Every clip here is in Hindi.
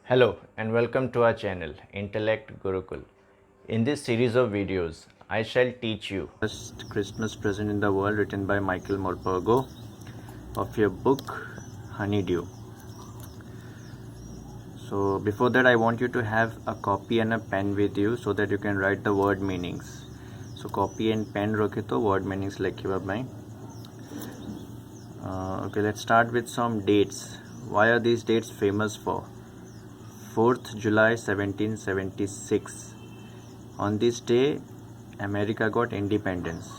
Hello and welcome to our channel Intellect Gurukul. In this series of videos, I shall teach you First Christmas present in the world written by Michael Morpurgo of your book Honeydew. So before that I want you to have a copy and a pen with you so that you can write the word meanings. So copy and pen rokhe to word meanings lekhiba pai. Okay, let's start with some dates. Why are these dates famous for? 4th July 1776. On this day, America got independence.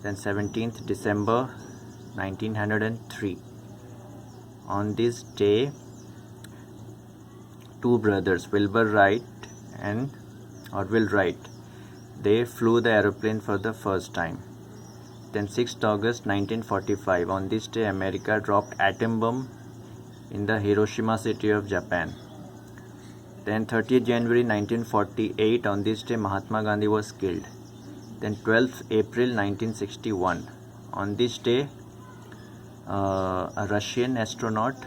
Then 17th December 1903. On this day, two brothers, Wilbur Wright and Orville Wright, they flew the aeroplane for the first time. Then 6th August 1945. On this day, America dropped atom bomb in the Hiroshima city of Japan. Then 30th January 1948, on this day Mahatma Gandhi was killed. Then 12th April 1961, on this day a Russian astronaut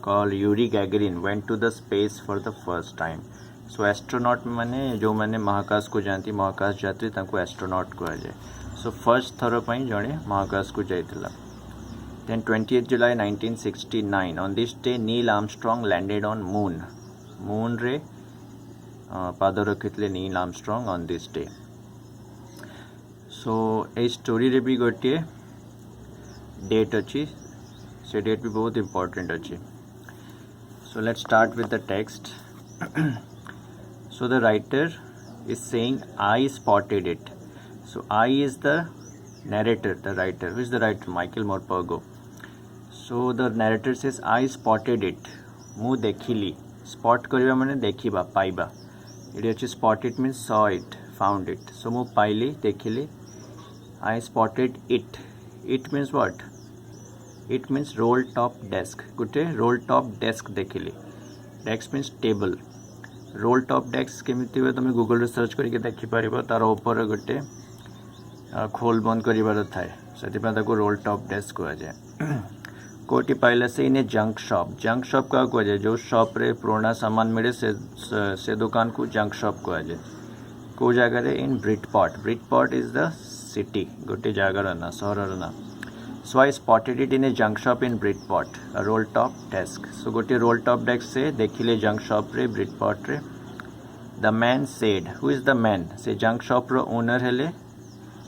called Yuri Gagarin went to the space for the first time. So astronaut माने जो माने महाकाश को जानती महाकाश यात्री तांको astronaut कहा जाए. So first थर पाई जणे महाकाश को जाइतिला. Then 20th July 1969, on this day Neil Armstrong landed on moon. Moon रे पाद रखिले Neil Armstrong on this day. So ए स्टोरी रे भी गोटे डेट अच्छी से डेट भी बहुत इंपॉर्टेंट अच्छी. So let's start with the text. So the writer is saying I spotted it. So I is the narrator, the writer. Who is the writer? Michael Morpurgo. So the narrator says I spotted it. मु देखिली. स्पॉट करवा माने देखिबा पाइबा. इट अच्छे spot it means saw it found it. So मु पाइली देखिली. I spotted it. It means what? It means roll top desk. गोटे रोल टॉप डेस्क देखिली. Desk means table. Roll top desk केमिति हुए तुम गूगल रे सर्च करके देखि पारिबो. तार ऊपर गोटे खोल बंद करिबार थाए से रोल टॉप डेस्क कह जाए. कोटी पाइला से इन जंक शॉप. जंक शॉप क्या कह जाए? जो शॉप रे पुराना सामान मिले से दुकान को जंक शॉप कह जाए. को जगह in Bridport. Bridport is the city गोटे जगार ना सहर ना. So I spotted it in a junk shop in Bridport a roll top desk. So गोटे रोल टॉप डेस्क से देखिले जंक शॉप रे ब्रिटपॉट रे. The man said. Who is the man? से जंक शॉप रो ओनर हेले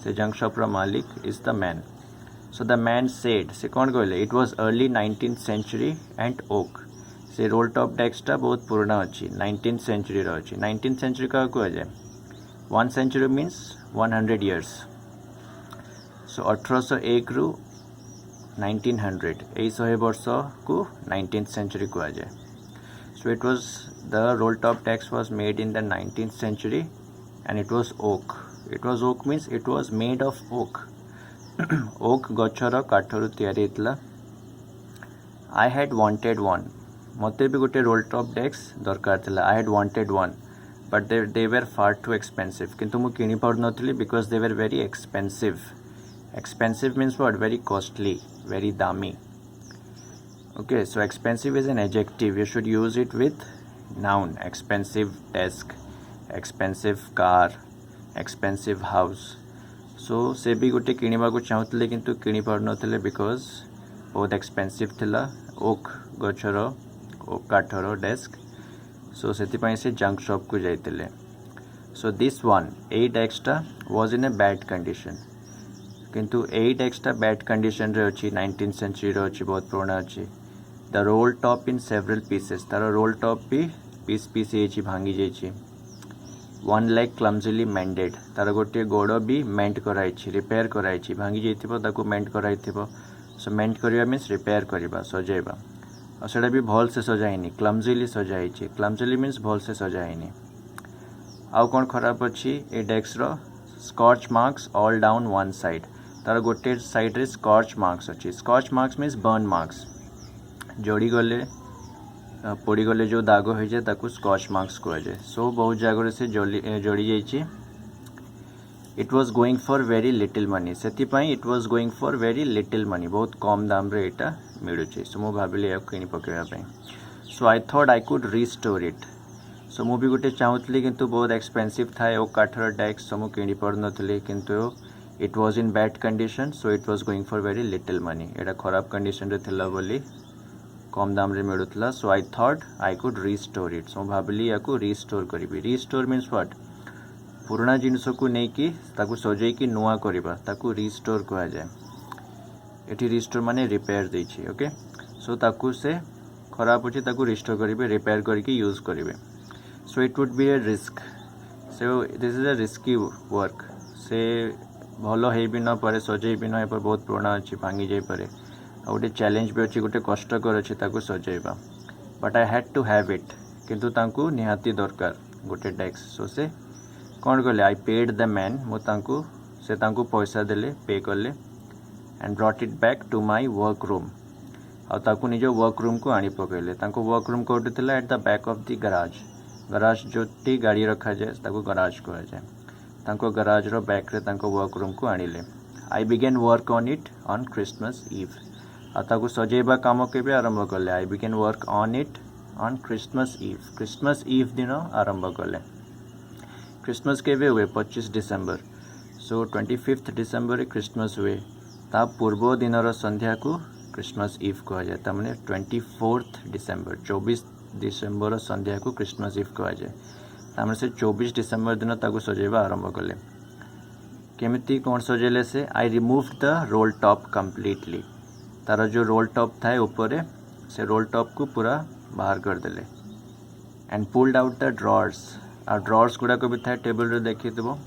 से जंक शॉप रो मालिक is the man. So the man said, से कौन कहले? It was early 19th century and oak. से रोल टॉप डेस्कटा बहुत पुराना अच्छी 19th century रो अच्छी. 19th century का कह जाए 1 century means 100 years. So 1801 रु 1900 यही 100 वर्ष को 19th century कह जाए. So it was the roll top desk was made in the 19th century and it was oak. It was oak means it was made of oak. Oak गचर काठरू तैयारी होता. I had wanted one. मते भी गोटे रोल टॉप डेस्क दरकार थिला. I had wanted one but they were far too expensive. किंतु मु किनी पार नथली because they were very expensive. Expensive means what? Very costly, very दामी. Okay, so expensive is an adjective. You should use it with noun. Expensive desk, expensive car, expensive house. So से भी गोटे किणवा को चाहूले किंतु किणी पार नथिले बिकॉज बहुत एक्सपेंसिव थिला ओक गचर ओक काठर डेस्क. सो से से जंक शॉप को जाइतिले. सो दिस वन ए डेस्कटा was in a bad condition. किंतु ए डेस्कटा बैड कंडीशन रे अछि. 19th century रो अछि, बहुत पुराना अछि. The roll top in several pieces. तार रोल टॉप भी पीस पीस होछि, भांगी जाइछि. One leg clumsily mended. तार गोटे गोड़ भी मेंट कराई, रिपेयर कराई. भांगी जाइथिबो ताकू मेंट कराइथिबो. सो मेंट करिया मीन्स रिपेयर करिबा, सजाइबा. और सेटा भी भल से सजाइनी, क्लमजिली सजाइछि. क्लमजिली मीन्स भल से सजाइनी. आउ कोन खराब अछि ए डेस्क रो? Scotch marks all down one side. तार गोटे साइड रे स्कॉच मार्क्स अछि. Scotch marks means burn marks. जोड़ी गले पोड़ी गले जो दाग हो जाए ताकू स्कॉच मार्क्स कह जाए. सो बहुत जगह से जोड़ी जाइए. It was going for very little money. से it was going for very little money. बहुत कम दाम रे एटा मिलुचे. सो मु भाबिली या किनी पकेबा पई. So I thought I could restore it so मु भी गोटे चाहूली किंतु बहुत एक्सपेंसिव थाए ओ काठर डेस्क सो मु किणी पारुनथली किंतु it was in bad condition so it was going for very little money एटा खराब कंडीशन रे थिला बोली कम दाम रे मिलुतला so I thought I could restore it so भाबली याकू रिस्टोर करिवि रिस्टोर मीन्स व्हाट पुराना जिनस को नेकी ताकू सजेकी नुआ करबा ताकू रिस्टोर कहा जाए एठी रिस्टोर माने रिपेयर देछि ओके सो ताकू से खराब होछि ताकू रिस्टोर करिवे रिपेयर करके यूज करिवे so it would be A risk so this is a risky work से भलो हे भी न पारे सजे भी न पर बहुत पुराना अछि भांगी जाय पारे आ गोटे चैलेंज भी अछि गोटे कष्टकर अछि ताकू सजेबा but I had to have it किंतु ताकू निहाती दरकार गोटे डेस्क सो से कौन कले आई पेड द मैन मु ताकू से ताकू पैसा देले पे कले and brought it back to my work room आ ताकू निज वर्क रूम को आनी पकैले ताकू वर्क रूम कोठी थिला at the back of the garage garage जोटी गाड़ी रखा जाए ताकू गराज कहा जाए तांको गराज रो बैक रे तांको वर्क रूम को आनिले I began work on it on Christmas Eve आ ताकू सजेबा काम केबे आरंभ कले I began work on it on Christmas Eve दिन आरंभ कले क्रिसमस केबे हुए 25 डिसेंबर सो 25 डिसेंबर क्रिसमस हुए ता पूर्व दिन संध्या को क्रिसमस ईव कहा जाए तमने 24 डिसेंबर 24 डिसेंबर संध्या को क्रिसमस ईव कहा जाए तामने से 24 डिसेंबर दिन ताकू सजेबा आरंभ कले केमिति कौन सजेले से I removed the roll top completely तार जो रोल टॉप थाए ऊपर से रोल टॉप को पूरा बाहर कर देले and pulled out the drawers आ ड्रॉर्स गुड़ा को भी थाए टेबल रे देखि देबो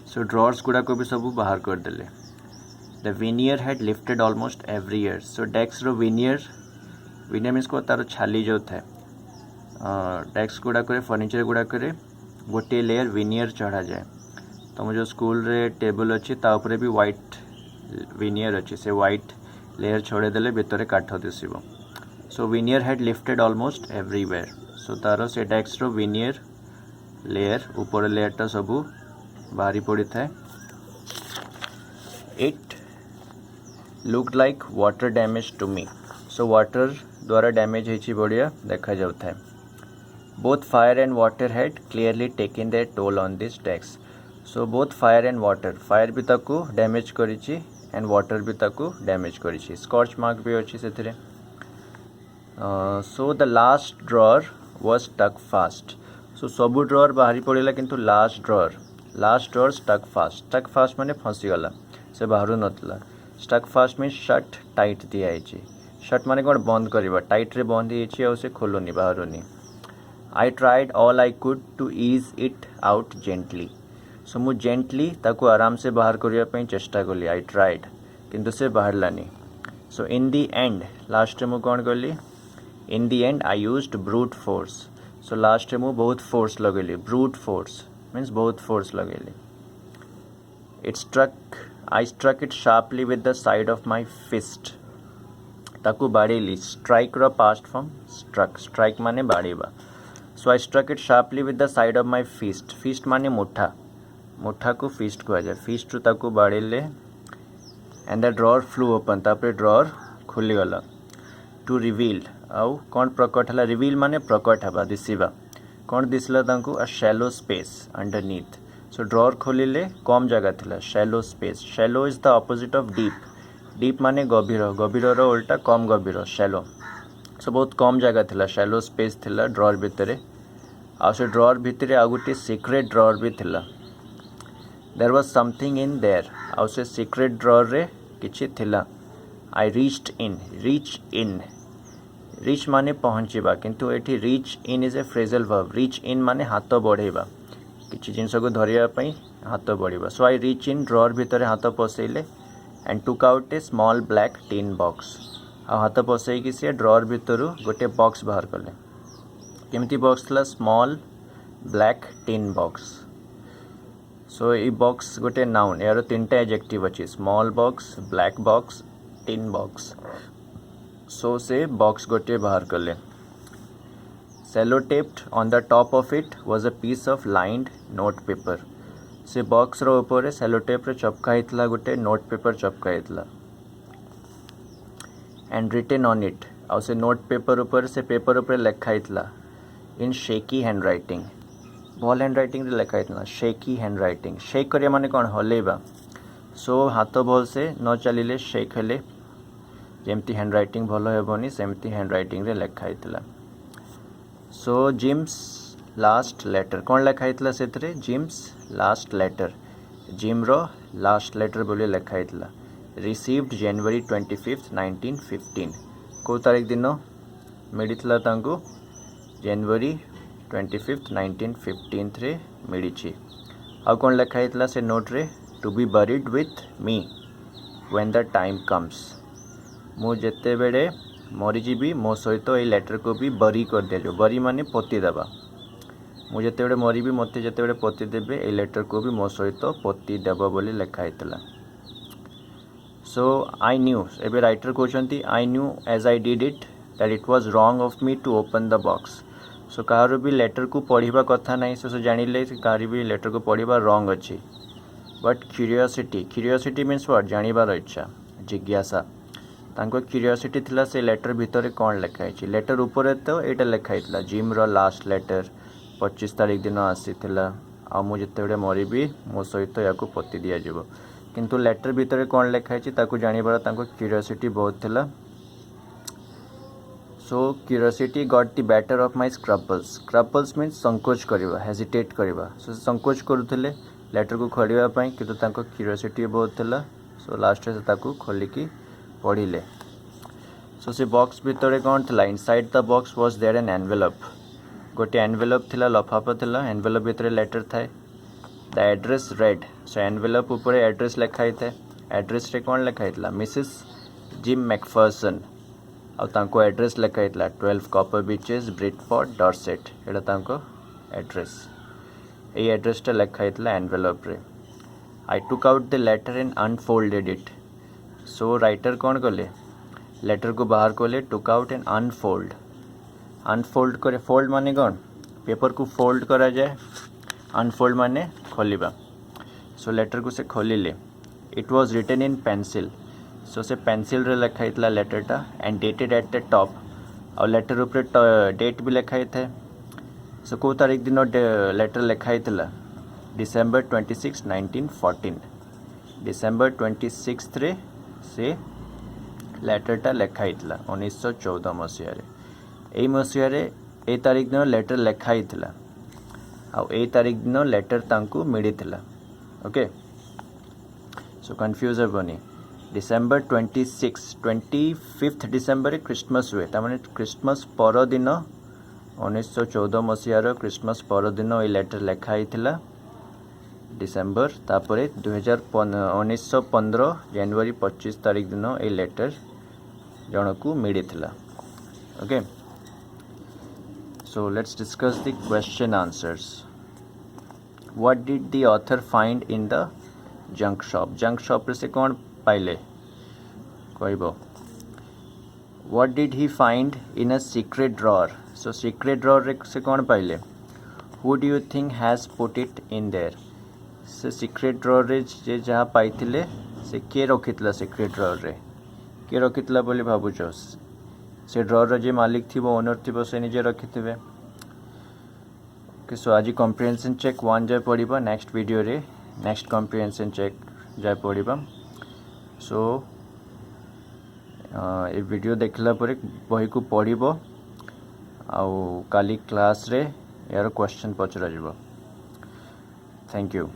सो ड्रॉर्स गुड़ा को भी सब बाहर कर देले the veneer had lifted almost everywhere so desk रो विनियर मीन्स को तार छाली जो थाए डेस्क गुड़ाक फर्निचर गुड़ाक गोटे लेयर विनियर चढ़ा जाए तो जो स्कूल रे टेबल अच्छी ताऊपर भी व्हाइट विनियर अच्छी से व्हाइट लेयर छोड़े देले भितर काठ दिशो so veneer had lifted almost everywhere so तार से डेस्क रो विनियर लेयर ऊपर लेयरटा सब बाहरी पड़ी थाए it looked like water damage to me so water द्वारा डैमेज होइछि बढ़िया देखा जाउथाय both fire and water had clearly taken their toll on this desk so both fire and water fire भी ताकू डैमेज करिछि एंड वाटर भी ताकू डैमेज करिछि स्कॉच मार्क भी अछि सेथिरे so the last drawer was stuck fast so सबु ड्रॉर बाहरी पड़िला किंतु लास्ट ड्रॉर स्टक फास्ट माने फंसी गला से बाहरु नतला stuck fast mean shut tight दिया आइछि शट माने कोन बंद करबा टाइट रे बंद हिछि आ से खोलोनी बाहरोनी I tried all I could to ease it out gently so मु जेंटली ताकू आराम से बाहर करिया पई चेष्टा कली आई ट्राइड किंतु से बाहरलानी सो इन दी एंड लास्ट मु कोन कली in the end I used brute force so last मु बहुत फोर्स लगेली ब्रूट फोर्स मीन्स बहुत फोर्स लगेली I struck it sharply with the side of my fist ताकू बाड़ेली स्ट्राइक रो पास्ट फॉर्म स्ट्राइक माने बाड़ेबा so I struck it sharply with the side of my fist माने मुठा को फिस्ट कहा जाए फिस्ट रू ताकू बाड़ेले and the drawer flew open तापर ड्रॉर खुली गला टू रिवील आउ कौन प्रकट हला रिवील माने प्रकट हबा दिसिबा कौन दिसला तांकू a shallow space underneath so drawer खोलिले कम जगह थिला shallow space shallow is the opposite of deep माने गभीर रो उल्टा कम गभीर शैलो सो बहुत कम जगह थिला शैलो स्पेस थिला ड्रॉर भितरे आ से ड्रॉर भितरे आ गुटी सीक्रेट ड्रॉर भी थिला there was something in there आ से सीक्रेट ड्रॉर रे किछि थिला आई रीच माने पहुँचीबा किंतु एठी reach in is a phrasal verb reach इन माने हाथ बढ़ेबा किछि जिनस को धरिया पई हाथ बढ़िबा सो आई रीच इन ड्रॉर भितरे हाथ पसेले and took out a small black tin box आ हाथ पसैकी सी ड्रॉर भितरु गोटे बॉक्स बाहर कले केमिति बॉक्स थला small black tin box so ई बॉक्स गोटे नाउन यार तीनटा एडजेक्टिव अछि small box black box tin box so से बॉक्स गोटे बाहर कले sellotaped on the top of it was a piece of lined note paper से बॉक्स रो ऊपर सेलोटेप रे चपका हितला गोटे नोट पेपर चपका हितला एंड रिटेन ऑन इट आउ से नोट पेपर ऊपर से पेपर ऊपर लिखाइतला इन शेकी हैंड राइटिंग भल हैंड रईटिंग लिखाई शेकी हैंड रईटिंग शेक करिया माने कौन हलेबा सो हाथ भल से न चलिले शेक हेले जेमती हैंड रईटिंग भल हेबनी सेमती हैंड रईटिंग रे लिखाई सो जिम्स लास्ट लेटर कौन लिखाई से जिम्स लास्ट लेटर जिम रो लास्ट लेटर बोली लिखाई रिसीव्ड जनवरी 25 1915 को तारीख दिन मिलता तांको जनवरी 25 1915 रे मिली आ कौन लिखाई से नोट रे to be buried with me when the time comes मु जेते बेले मरीजी मो सहित ये लेटर को भी बरी कर दिया बरी माने पोती देवा मु जेते बेले मरी मते जेते बेले पोती देबे ये लेटर को भी मो सहित पोती देव बोली लिखाई सो आई न्यू एबे राइटर कहते I knew as I did it that it was wrong of me to open the box so कहार भी लेटर को पढ़ा कथा ना सो जानिले कहार भी लेटर को पढ़ा रॉन्ग अच्छी बट क्यूरियोसिटी मीन्स व्हाट जानिबार इच्छा जिज्ञासा तांको क्यूरियोसिटी थिला से लेटर भितर कौन लिखाई लेटर ऊपर तो यहाँ लिखाई जिम रो लास्ट लेटर 25 तारीख दिन आसीला आ मु जिते मरबी मो सहित या पोती दि जाव किंतु लेटर भितर कौन लिखाई ताको जानिबार तांको क्यूरियोसिटी बहुत थिला so curiosity got the better of my scruples means संकोच करवा हेजिटेट करवा सो संकोच करुले लेटर को खोलिया किंतु तांको क्यूरियोसिटी बहुत थिला सो लास्ट से ताको खोलिकी पढ़िले सो से बॉक्स भितर कौन थिला inside the box was there an envelope गोटे एनवेलप थिला लफाफा थिला एनवेलप भितर लेटर थाए the address read so envelope ऊपर एड्रेस लिखाई था एड्रेस रे कौन लिखाई था मिसेस जिम मैकफर्सन आ तांको एड्रेस लिखाई 12 कॉपर बीचेस ब्रिटफोर्ड डॉर्सेट एटा तांको एड्रेस ये एड्रेसटा लिखाई एनवेलप रे I took out the letter and unfolded it so writer कौन कले लेटर को बाहर कले टुक आउट एंड अनफोल्ड करे फोल्ड माने कौन पेपर को फोल्ड करा जाए अनफोल्ड माने खोलिबा सो लेटर को से खोलिले it was written in pencil so से पेंसिल रे लिखाई लेटरटा and dated at the top और लेटर ऊपर डेट भी लिखाई थे सो को तारीख दिन लेटर लिखाई डिसेंबर 26 1914 डिसेंबर 26 रे से लेटरटा लिखाई 1914 मसीह यही मसीह ए तारीख दिन लेटर लिखाई आउ ए तारीख दिन लेटर तांकु मिलिथिला ओके सो कंफ्यूज हेबनी डिसेंबर 25 डिसेंबर क्रिसमस हुए तामाने क्रिसमस पर दिन 1914 मसीहार क्रिसमस पर दिन ये लेटर लिखाई डिसेंबर तापरे 1915 जनवरी 25 तारीख दिन ये लेटर जनकू मिलिथिला okay so let's discuss the question answers what did the author find in the junk shop से कौन पाइले कहबो what did he find in a secret drawer so secret drawer से कौन पाइले who do you think has put it in there से सीक्रेट ड्रॉअर रे जे जहाँ पाइथिले से के रखितला सीक्रेट ड्रॉअर रे के रखितला बोली भाबुछ से ड्रॉअर रे जे मालिक थिबो ओनर थिबो से निजे रखिथिबे ओके सो आज कॉम्प्रिहेंशन चेक 1 जाय पड़िबा नेक्स्ट वीडियो रे नेक्स्ट कॉम्प्रिहेंशन चेक जाय पड़िबा सो ये वीडियो देखला परे बही को पढ़िबो आउ काली क्लास रे यार क्वेश्चन पचरा जिवो थैंक यू।